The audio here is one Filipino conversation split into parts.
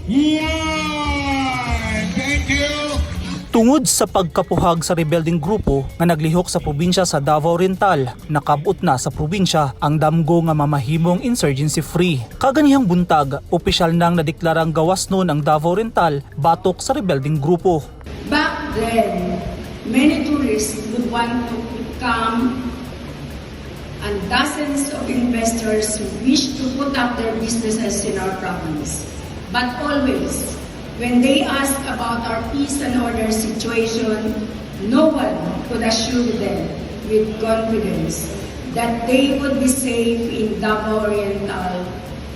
Thank you. Tungod sa pagkapuhag sa rebelding grupo nga naglihok sa probinsya sa Davao Oriental, nakabot na sa probinsya ang damgo nga mamahimong insurgency-free. Kaganihang buntag, opisyal nang nadeklarang gawas nun ang Davao Oriental batok sa rebelding grupo. Back then, many tourists would want to come and dozens of investors wish to put up their businesses in our province. But always, when they ask about our peace and order situation, no one could assure them with confidence that they would be safe in Davao Oriental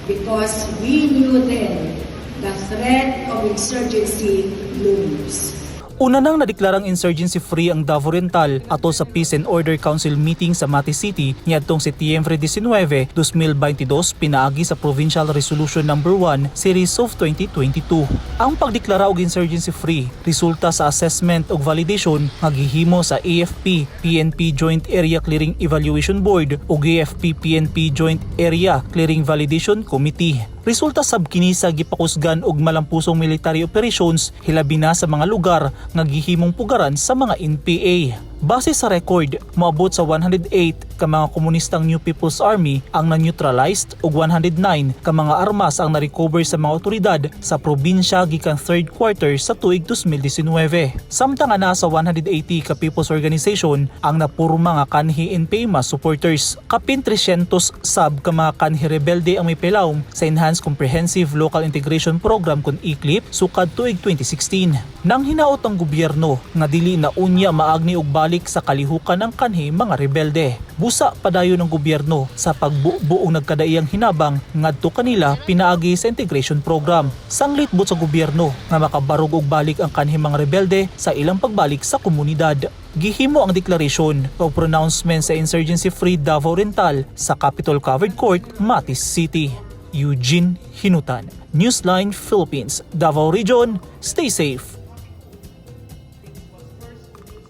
because we knew then the threat of insurgency looms. Una nang nadeklarang insurgency-free ang Davao Oriental ato sa Peace and Order Council meeting sa Mati City niadtong Setyembre 19, 2022 pinaagi sa Provincial Resolution No. 1 Series of 2022. Ang pagdeklara og insurgency-free resulta sa assessment ug validation nga gihimo sa AFP-PNP Joint Area Clearing Evaluation Board ug AFP-PNP Joint Area Clearing Validation Committee. Resulta sab kini sa gipakusgan og malampusong military operations hilabi na sa mga lugar nga gihimong pugaran sa mga NPA. Base sa record, moabot sa 108 ka mga komunistang New People's Army ang na-neutralized ug 109 ka mga armas ang na-recover sa mga otoridad sa probinsya gikan third quarter sa tuig 2019. Samtang ana sa 180 ka People's Organization ang napurma nga kanhi NPA supporters. Kapin 300 sab ka mga kanhi rebelde ang may pilawom sa Enhanced Comprehensive Local Integration Program kun ECLIP sukad tuig 2016. Nang hinaot ang gobyerno nga dili na unya maagni og balik sa kalihukan ng kanhi mga rebelde. Busa padayon ng gobyerno sa pagbubuong nagkadaiyang hinabang ngadto kanila pinaagi sa integration program. Sanglit but sa gobyerno nga makabarog og balik ang kanhi mga rebelde sa ilang pagbalik sa komunidad. Gihimo ang deklarasyon o pronouncement sa insurgency-free Davao Oriental sa Capitol Covered Court, Mati City. Eugene Hinutan, Newsline Philippines, Davao Region. Stay safe.